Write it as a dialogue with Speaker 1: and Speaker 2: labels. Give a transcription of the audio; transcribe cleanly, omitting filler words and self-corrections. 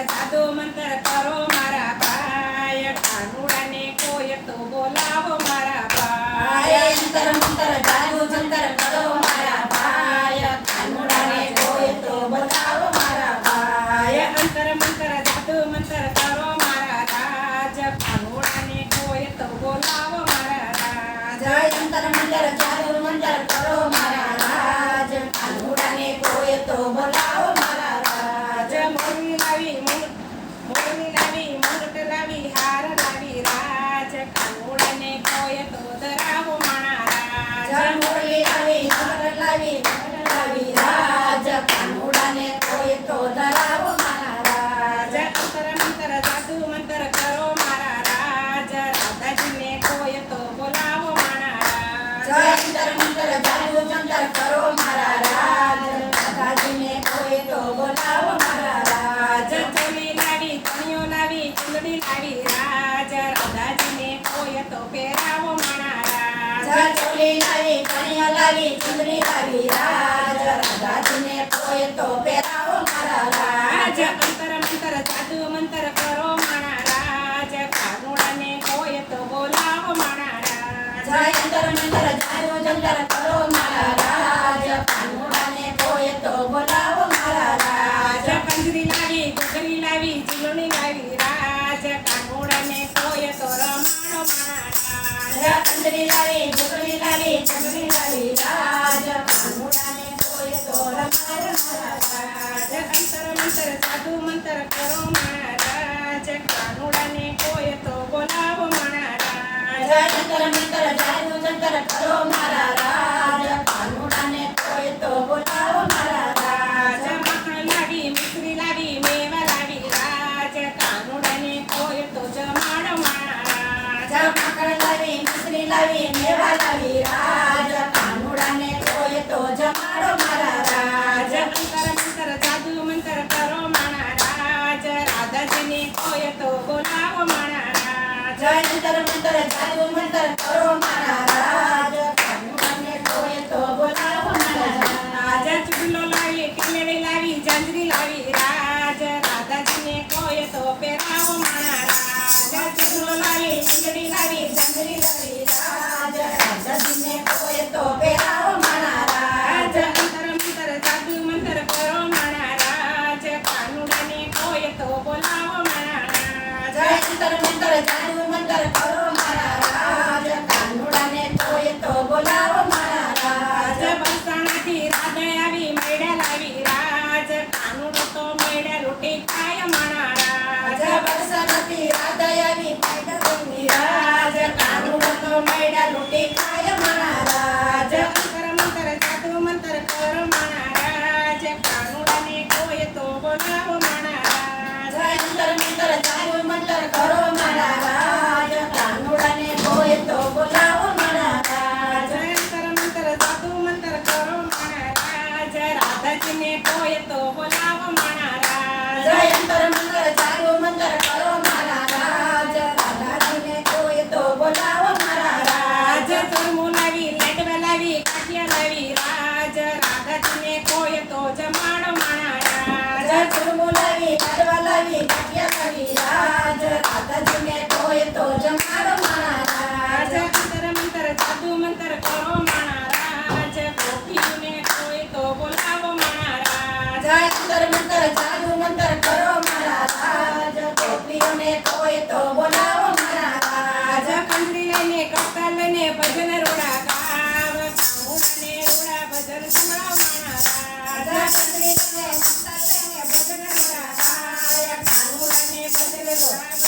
Speaker 1: જાદુ મંતર કરો મારા ભાઈ કાનુડાને કોઈ તો બોલાવો મારા ભાઈ
Speaker 2: અંતર મંતર જાદુ મંતર કરો મારા ભાઈ કાનુડાને કોઈ તો બોલાવો મારા ભાઈ
Speaker 1: અંતર મંતર જાદુ મંતર કરો મારા રાજ કાનુડાને કોઈ તો બોલાવો મારા રાજ
Speaker 2: અંતર મંતર જાદુ મંતર કરો મારા રાજ કાનુડાને કોઈ તો બોલાવો મારા રાજ
Speaker 1: મોરલી લાવી મુરટ લાવી હાર લાવી રાજ કાનુડાને કોઈ તો ધરાવો મારા રાજ
Speaker 2: મોરલી લાવી મુરટ લાવી રાજ કાનુડાને કોઈ તો ધરાવો મારા રાજ
Speaker 1: અંતર મંતર જાદુ મંતર કરો મારા રાજ રાધાજીને કોઈ તો બોલાવો મારા રાજ
Speaker 2: અંતર મંતર જાદુ મંતર કરો મારા રાજ રાધાજીને કોઈ તો બોલાવો મારા રાજ
Speaker 1: ચોલી લાવી ચણિયો લાવી ચુંદડી લાવી રાજ રાધાજીને કોઈ તો પહેરાવો મારા રાજ
Speaker 2: ચોલી લાવી કણિયા લાવી ચુંદડી લાવી રાજ રાધાજીને કોઈ તો પહેરાવો મારા રાજ
Speaker 1: અંતર મંતર જાદુ મંતર કરો મારા રાજ કાનુડાને કોઈ તો બોલાવો મારા રાજ
Speaker 2: અંતર મંતર જાદુ મંતર કરો મારા રાજ કાનુડાને કોઈ તો બોલાવો મારા રાજ
Speaker 1: કંજરી લાવી ગોગરી લાવી જીલોની લાવી રાજ કાનુડાને કોઈ તો રમાડો મારા રાજ
Speaker 2: કંજરી લાવી ઢોકળી લાવી ચમડી લાવી રાજ કાનુડાને કોઈ તો રમાડો મારા રાજ
Speaker 1: અંતર મંતર જાદુ મંતર કરો મારા રાજ કાનુડાને કોઈ તો બોલાવો મારા રાજ
Speaker 2: અંતર મંતર જાદુ મંતર કરો મારા રાજ કાનુડાને કોઈ તો બોલાવો મારા રાજ
Speaker 1: માખણ લાવી મિશ્રી લાવી મેવા લાવી રાજ કાનુડાને કોઈ તો જમાડો મારા
Speaker 2: માખણ લાવી મિશ્રી લાવી મેવા લાવી રાજ કાનુડાને કોઈ તો જમાડો મારા રાજ
Speaker 1: અંતર મંતર જાદુ મંતર કરો મારા રાજ રાધાજીને કોઈ તો બોલાવો મારા રાજ
Speaker 2: અંતર મંતર જાદુ મંતર કરો મારા રાજ કાનુડાને કોઈ તો બોલાવો મારા રાજ
Speaker 1: ચૂડલો લાવી ટીલેડી લાવી જાંજરી લાવી રાજ રાધાજીને કોઈ તો પહેરાવો મારા રાજ
Speaker 2: ચૂડલો લાવી ચૂંદડી લાવી જાંજરી લાવી રાજ રાધાજીને કોઈ તો પહેરાવો મારા રાજ
Speaker 1: અંતર મંતર જાદુ મંતર કરો મારા રાજ કાનુડાને કોઈ તો બોલાવો મારા રાજ
Speaker 2: અંતર મંતર જાદુ મંતર કરો મારા રાજ કાનુડાને કોઈ તો બોલાવો મારા રાજ
Speaker 1: બરસાણાથી રાધે આવી મેળા લાવી રાજ કાનુડો તો મેળા લૂંટી ખાય મારા રાજ
Speaker 2: બરસાતી રાધાયાવી પાયદાની રાજ કાનુડો તો મૈડા લૂંટી ખાય મારા રાજ
Speaker 1: અંતર મંતર જાદુ મંતર કરો મારા રાજ કાનુડાને કોઈ તો બોલાવો મારા રાજ
Speaker 2: અંતર મંતર જાદુ મંતર કરો મારા રાજ કાનુડાને કોઈ તો બોલાવો મારા રાજ
Speaker 1: અંતર મંતર જાદુ મંતર કરો મારા રાજ રાધાજીને કોઈ તો બોલાવો મારા રાજ
Speaker 2: અંતર મંતર જાદુ મંતર કરો મારા રાજ રાધાજીને કોઈ તો બોલાવો મારા રાજ
Speaker 1: ચરમું લાવી લાડવા લાવી કાઠિયા લાવી રાજ રાધાજીને કોઈ તો જમાડો મારા રાજ
Speaker 2: ચૂરમું લાવી લાડવા લાવી કાઠિયા લાવી રાજ રાધાજીને કોઈ તો જમાડો મારા રાજ
Speaker 1: અંતર મંતર જાદુ મંતર કરો મારા રાજ ગોપીઓને કોઈ તો બોલાવો મારા રાજ
Speaker 2: અંતર મંતર જાદુ મંતર કરો મારા રાજ ગોપીઓને કોઈ તો બોલાવો મારા રાજ
Speaker 1: કંજરી લઈને કપતા લઈને ભજન રોડા ગાવ કાનુડાને રોડા ભજન સંભળાવ મારા રાજ
Speaker 2: કંજરી લઈને કપતા લઈને ભજન રોડા ગાય કાનુડાને ભજન રોડા